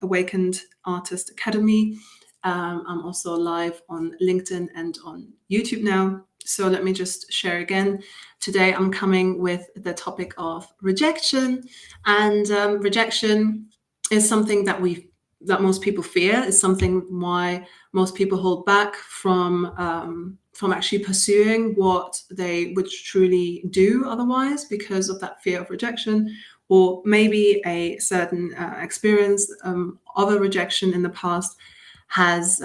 Awakened Artist Academy. I'm also live on LinkedIn and on YouTube now. So let me just share again. Today I'm coming with the topic of rejection, and rejection is something that most people fear. Is something why most people hold back from actually pursuing what they would truly do otherwise, because of that fear of rejection, or maybe a certain experience of a rejection in the past has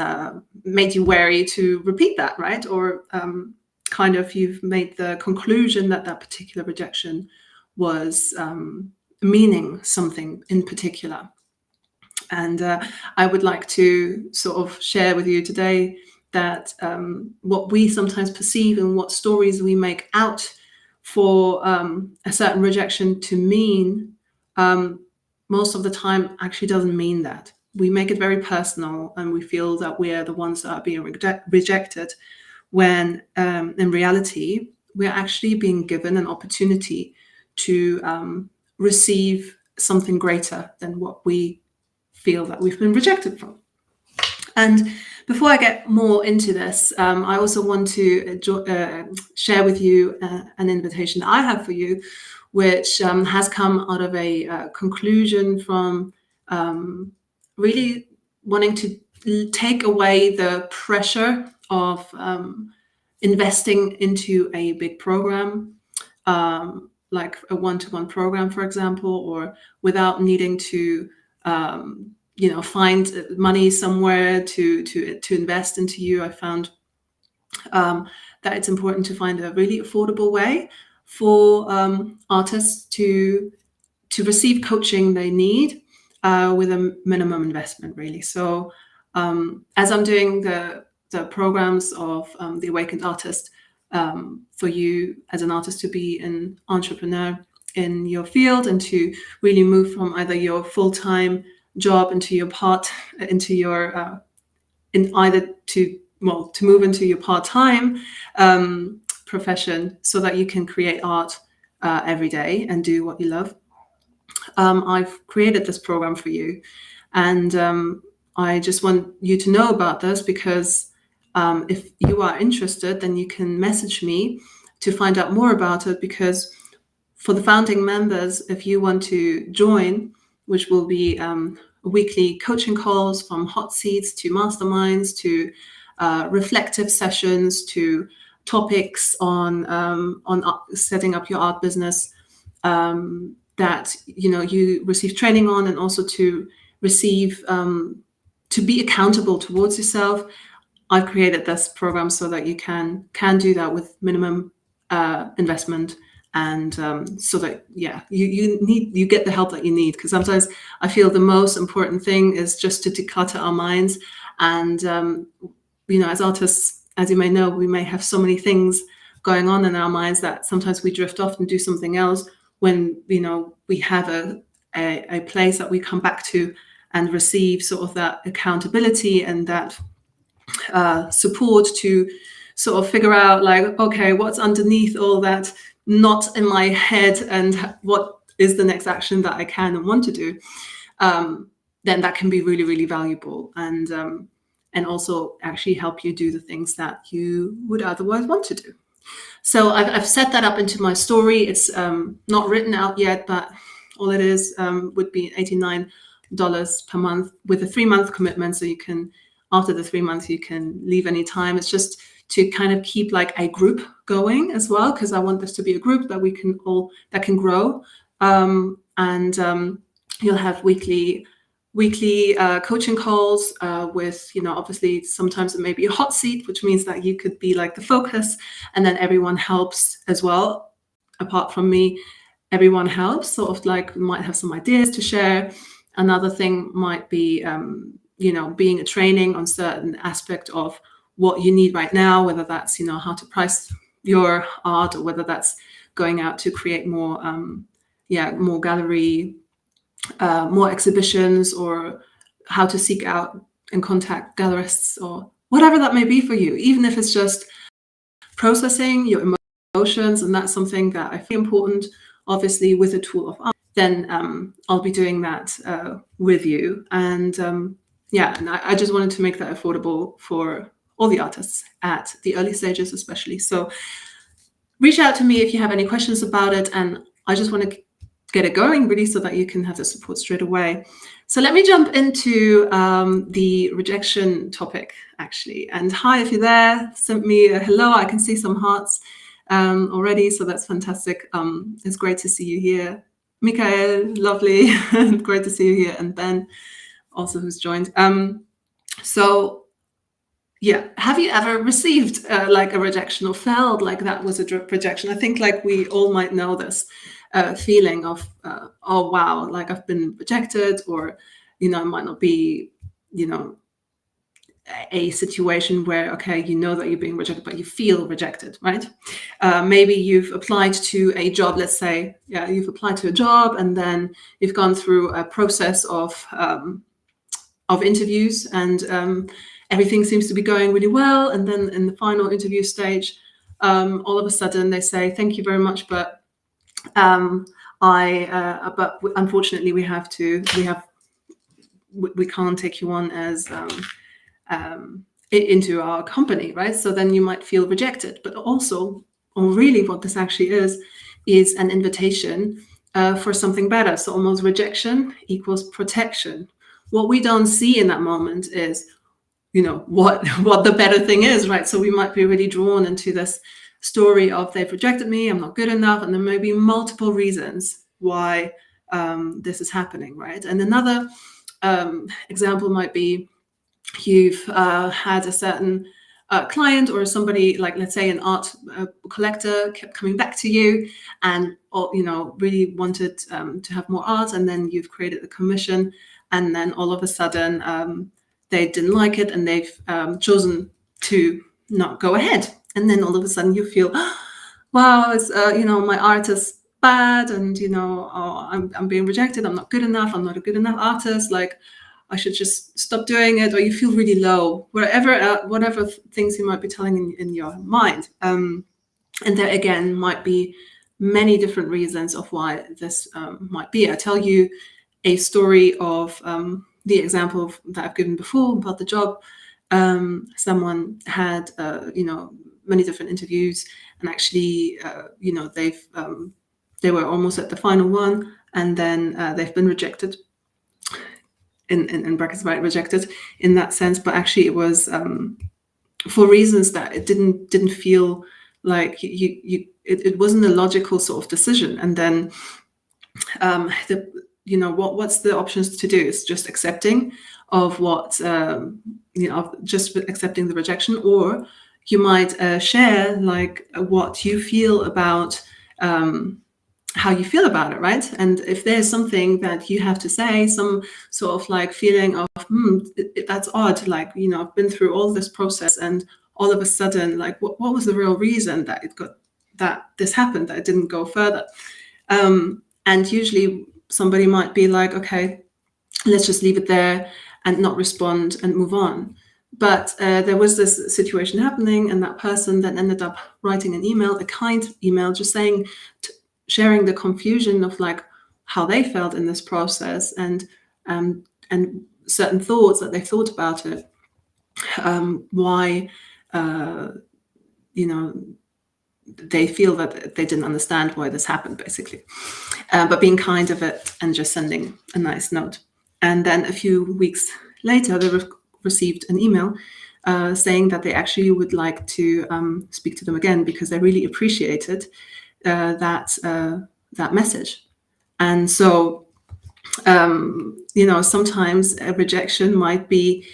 made you wary to repeat that, right? Or kind of you've made the conclusion that that particular rejection was meaning something in particular. And I would like to sort of share with you today that what we sometimes perceive and what stories we make out for a certain rejection to mean, most of the time actually doesn't mean that. We make it very personal and we feel that we're the ones that are being rejected, when in reality, we're actually being given an opportunity to receive something greater than what we feel that we've been rejected from. And before I get more into this, I also want to share with you an invitation that I have for you, which has come out of a conclusion from really wanting to take away the pressure of investing into a big program, like a one-to-one program, for example, or without needing to find money somewhere to invest into you. I found that it's important to find a really affordable way for artists to receive coaching they need with a minimum investment, really. So as I'm doing the programs of the Awakened Artist, for you as an artist to be an entrepreneur in your field and to really move from either your full-time job into your to move into your part-time profession, so that you can create art every day and do what you love. I've created this program for you, and I just want you to know about this, because if you are interested, then you can message me to find out more about it. Because for the founding members, if you want to join, which will be weekly coaching calls, from hot seats to masterminds to reflective sessions to topics on setting up your art business that you receive training on, and also to receive to be accountable towards yourself. I've created this program so that you can do that with minimum investment. And so that you get the help that you need, because sometimes I feel the most important thing is just to declutter our minds. And as artists, as you may know, we may have so many things going on in our minds that sometimes we drift off and do something else, when we have a place that we come back to and receive sort of that accountability and that support to sort of figure out, like, okay, what's underneath all that not in my head, and what is the next action that I can and want to do, then that can be really, really valuable, and also actually help you do the things that you would otherwise want to do. So I've set that up into my story. It's not written out yet, but all it is would be $89 per month with a 3-month commitment. So you can, after the 3 months, you can leave any time. It's just to kind of keep like a group going as well, because I want this to be a group that can grow. You'll have weekly coaching calls with, obviously sometimes it may be a hot seat, which means that you could be like the focus, and then everyone helps as well. Apart from me, everyone helps, sort of like might have some ideas to share. Another thing might be, being a training on certain aspect of what you need right now, whether that's, how to price your art, or whether that's going out to create more gallery, more exhibitions, or how to seek out and contact gallerists, or whatever that may be for you, even if it's just processing your emotions. And that's something that I feel important, obviously, with the tool of art. then I'll be doing that with you. And yeah, and I just wanted to make that affordable for all the artists at the early stages, especially. So reach out to me if you have any questions about it. And I just want to get it going really so that you can have the support straight away. So let me jump into the rejection topic, actually. And hi, if you're there, send me a hello. I can see some hearts already, so that's fantastic. It's great to see you here. Mikael, lovely. Great to see you here. And Ben, also, who's joined. So yeah, have you ever received like a rejection or felt like that was a rejection? I think like we all might know this feeling of, oh wow, like I've been rejected, or, you know, it might not be, you know, a situation where, okay, you know that you're being rejected, but you feel rejected, right? Maybe you've applied to a job, let's say, yeah, you've applied to a job and then you've gone through a process of interviews, and everything seems to be going really well. And then in the final interview stage, all of a sudden they say, thank you very much, but but unfortunately we can't take you on as into our company, right? So then you might feel rejected, but also, or really what this actually is an invitation for something better. So almost rejection equals protection. What we don't see in that moment is, you know, what the better thing is, right? So we might be really drawn into this story of they've rejected me, I'm not good enough, and there may be multiple reasons why this is happening, right? And another example might be you've had a certain client or somebody, like let's say an art collector, kept coming back to you and, you know, really wanted to have more art, and then you've created a commission, and then all of a sudden they didn't like it and they've chosen to not go ahead. And then all of a sudden you feel, wow, it's, you know, my art is bad, and, you know, oh, I'm being rejected, I'm not good enough, I'm not a good enough artist, like I should just stop doing it, or you feel really low, whatever things you might be telling in your mind. And there again might be many different reasons of why this might be. I tell you a story of the example that I've given before about the job. Someone had, you know, many different interviews, and actually, you know, they were almost at the final one, and then they've been rejected. In brackets, right, rejected in that sense, but actually it was for reasons that it didn't feel like it wasn't a logical sort of decision. And then you know, what's the options to do? It's just accepting of what you know, just accepting the rejection, or you might share like what you feel about how you feel about it, right? And if there's something that you have to say, some sort of like feeling of, that's odd, like, you know, I've been through all this process and all of a sudden, like, what was the real reason that this happened, that it didn't go further? And usually somebody might be like, okay, let's just leave it there and not respond and move on. But there was this situation happening, and that person then ended up writing an email, a kind email, just saying, sharing the confusion of like how they felt in this process, and certain thoughts that they thought about it, why you know, they feel that they didn't understand why this happened, basically, but being kind of it and just sending a nice note. And then a few weeks later they received an email saying that they actually would like to speak to them again, because they really appreciated that message. And so you know, sometimes a rejection might be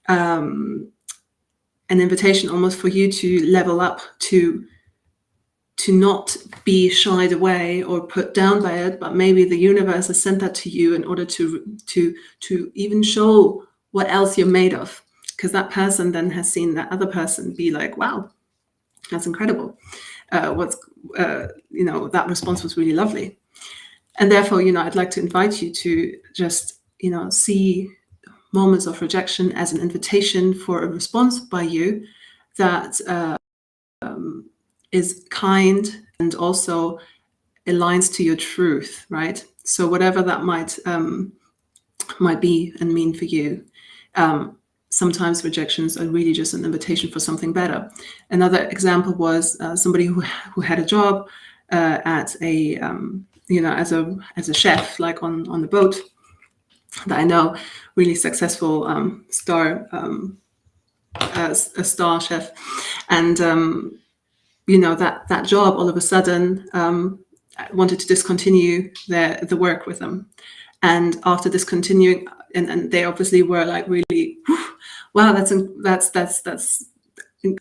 an invitation almost for you to level up, to not be shied away or put down by it, but maybe the universe has sent that to you in order to even show what else you're made of, because that person then has seen that other person be like, wow, that's incredible. You know, that response was really lovely. And therefore, you know, I'd like to invite you to just, you know, see moments of rejection as an invitation for a response by you that is kind, and also aligns to your truth, right? So whatever that might be and mean for you. Sometimes rejections are really just an invitation for something better. Another example was somebody who had a job at a as a chef, like on the boat, that I know, really successful a star chef, and that job all of a sudden wanted to discontinue the work with them. And after discontinuing, and they obviously were like really, wow, that's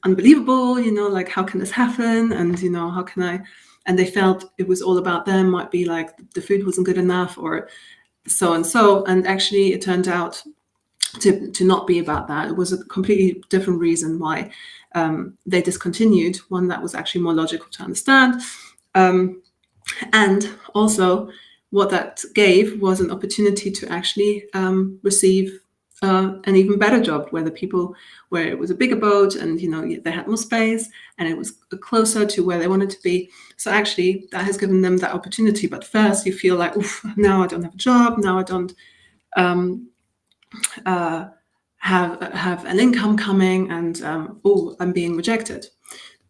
unbelievable, like how can this happen? And how can I? And they felt it was all about them, might be like the food wasn't good enough or so and so. And actually it turned out to not be about that. It was a completely different reason why they discontinued, one that was actually more logical to understand. And also what that gave was an opportunity to actually receive an even better job where it was a bigger boat and they had more space and it was closer to where they wanted to be. So actually that has given them that opportunity. But first you feel like, oof, now I don't have a job, now I don't have an income coming, and I'm being rejected.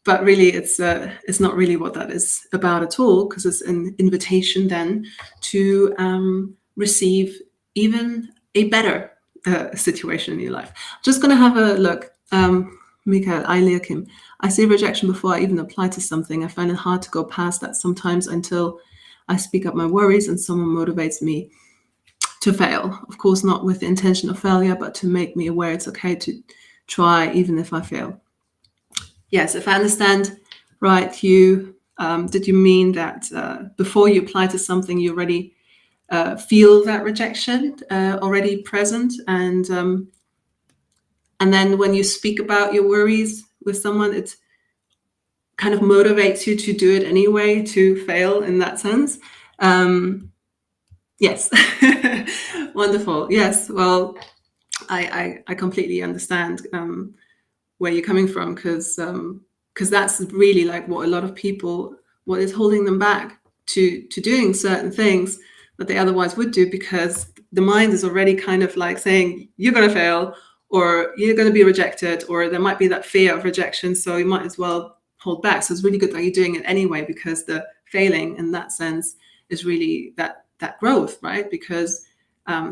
But really it's not really what that is about at all, because it's an invitation then to receive even a better situation in your life. Just going to have a look. Mikael Eilerkim. I see rejection before I even apply to something. I find it hard to go past that sometimes until I speak up my worries and someone motivates me to fail. Of course, not with the intention of failure, but to make me aware it's okay to try even if I fail. Yes, if I understand right, did you mean that before you apply to something, you already feel that rejection already present, and then when you speak about your worries with someone, it kind of motivates you to do it anyway, to fail in that sense? Yes. Wonderful. Yes. Well, I completely understand where you're coming from, because that's really like what a lot of people, what is holding them back to doing certain things that they otherwise would do, because the mind is already kind of like saying you're going to fail or you're going to be rejected, or there might be that fear of rejection, so you might as well hold back. So it's really good that you're doing it anyway, because the failing in that sense is really that growth, right? Because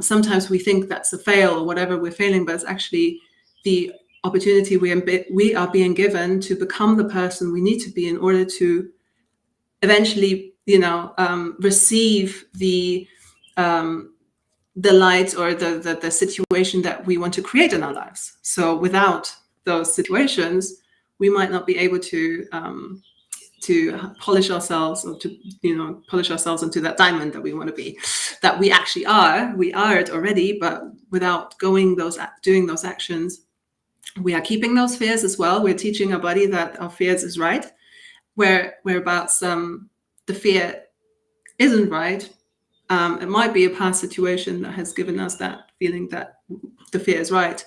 sometimes we think that's a fail or whatever we're failing, but it's actually the opportunity we are being given to become the person we need to be in order to eventually, receive the light or the situation that we want to create in our lives. So without those situations, we might not be able to polish ourselves, or to polish ourselves into that diamond that we want to be, that we actually are. We are it already, but without doing those actions, we are keeping those fears as well. We're teaching our body that our fears is right, whereabouts the fear isn't right. It might be a past situation that has given us that feeling that the fear is right,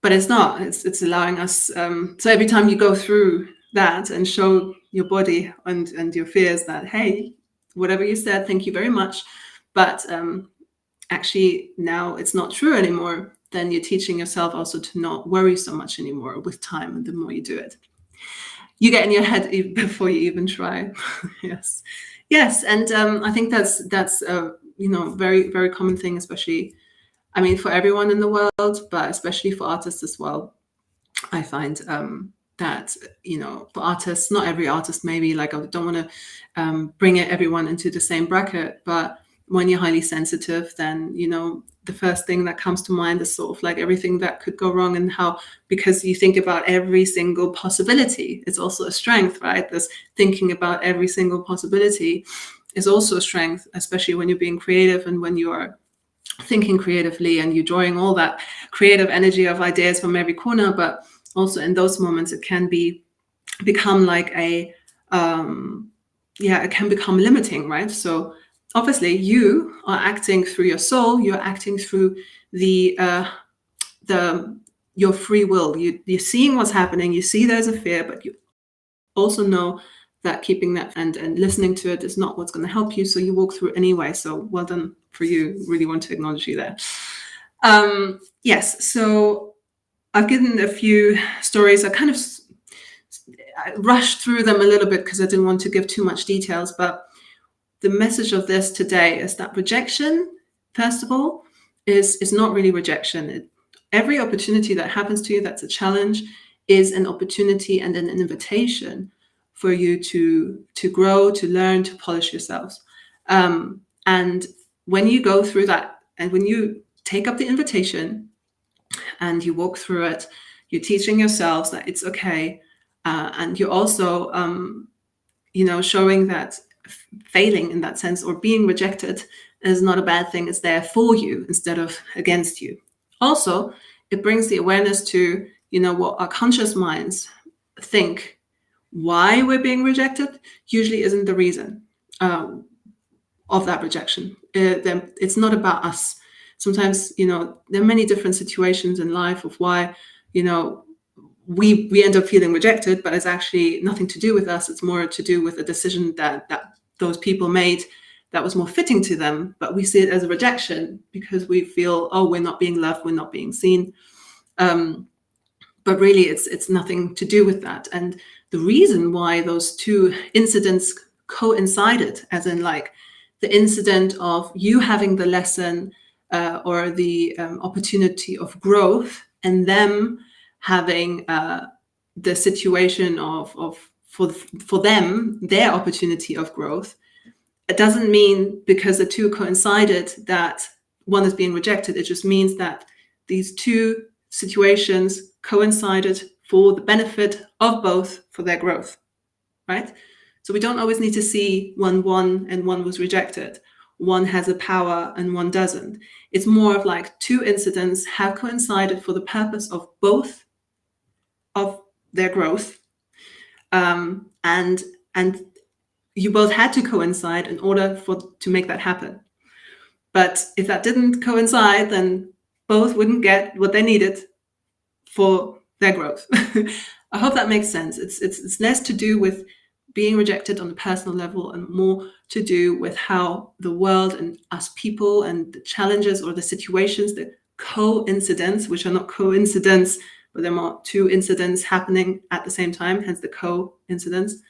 but it's not. It's allowing us. So every time you go through that and show your body and your fears that, hey, whatever you said, thank you very much, but actually now it's not true anymore, then you're teaching yourself also to not worry so much anymore with time. And the more you do it, you get in your head before you even try. Yes. And I think that's very, very common thing, especially, I mean, for everyone in the world, but especially for artists as well. I find that, for artists, not every artist, maybe, like, I don't want to bring everyone into the same bracket, but when you're highly sensitive, then, the first thing that comes to mind is sort of like everything that could go wrong, and how, because you think about every single possibility. It's also a strength, right? This thinking about every single possibility is also a strength, especially when you're being creative and when you are thinking creatively and you're drawing all that creative energy of ideas from every corner. But also in those moments, it can become like it can become limiting, right? So obviously you are acting through your soul, you're acting through your free will. You're seeing what's happening, you see there's a fear, but you also know that keeping that and listening to it is not what's going to help you. So you walk through anyway. So well done for you. Really want to acknowledge you there. Yes. So I've given a few stories. I rushed through them a little bit because I didn't want to give too much details. But the message of this today is that rejection, first of all, is not really rejection. Every opportunity that happens to you that's a challenge is an opportunity and an invitation for you to grow, to learn, to polish yourselves. And when you go through that, and when you take up the invitation and you walk through it, you're teaching yourselves that it's okay. And you're also, showing that failing in that sense or being rejected is not a bad thing. It's there for you instead of against you. Also, it brings the awareness to, what our conscious minds think why we're being rejected usually isn't the reason of that rejection. It's not about us. Sometimes, there are many different situations in life of why, we end up feeling rejected, but it's actually nothing to do with us. It's more to do with a decision that those people made that was more fitting to them. But we see it as a rejection because we feel, oh, we're not being loved, we're not being seen. But really, it's nothing to do with that. And the reason why those two incidents coincided, as in like the incident of you having the lesson or the opportunity of growth, and them having the situation of for them their opportunity of growth. It doesn't mean because the two coincided that one is being rejected. It just means that these two situations coincided for the benefit of both for their growth, right? So we don't always need to see one won and one was rejected. One has a power and one doesn't. It's more of like two incidents have coincided for the purpose of both of their growth. And you both had to coincide in order to make that happen. But if that didn't coincide, then both wouldn't get what they needed for their growth. I hope that makes sense. It's less to do with being rejected on a personal level and more to do with how the world and us people and the challenges or the situations, the coincidence, which are not coincidence, but there are two incidents happening at the same time, hence the coincidence,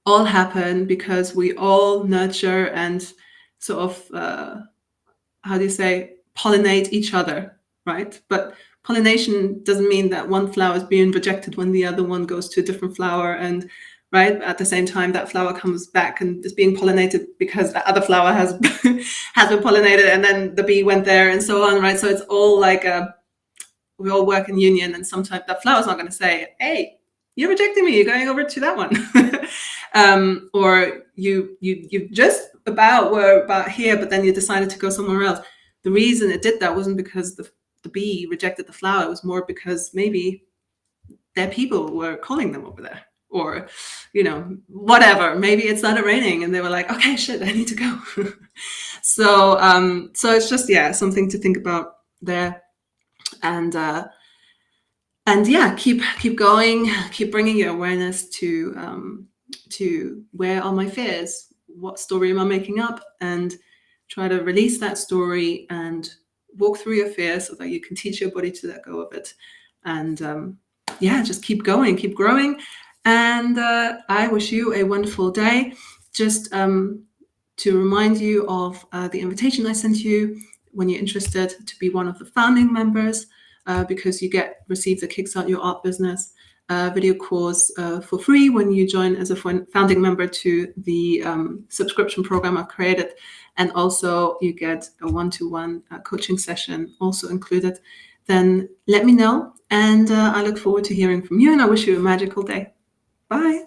all happen because we all nurture and sort of, pollinate each other, right? But pollination doesn't mean that one flower is being rejected when the other one goes to a different flower, and right at the same time that flower comes back and is being pollinated because the other flower has has been pollinated, and then the bee went there and so on, right? So it's all like we all work in union, and sometimes that flower's not going to say, "Hey, you're rejecting me. You're going over to that one," or you just were about here, but then you decided to go somewhere else. The reason it did that wasn't because the bee rejected the flower. It was more because maybe their people were calling them over there, or whatever. Maybe it started raining and they were like, okay, shit, I need to go. So it's just something to think about there. And yeah, keep going, keep bringing your awareness to where are my fears, what story am I making up, and try to release that story and walk through your fear so that you can teach your body to let go of it. And just keep going, keep growing. And I wish you a wonderful day. Just to remind you of the invitation I sent you when you're interested to be one of the founding members, because you receive the Kickstart Your Art Business video course for free when you join as a founding member to the subscription program I've created. And also you get a one-to-one coaching session also included. Then let me know. And I look forward to hearing from you, and I wish you a magical day. Bye.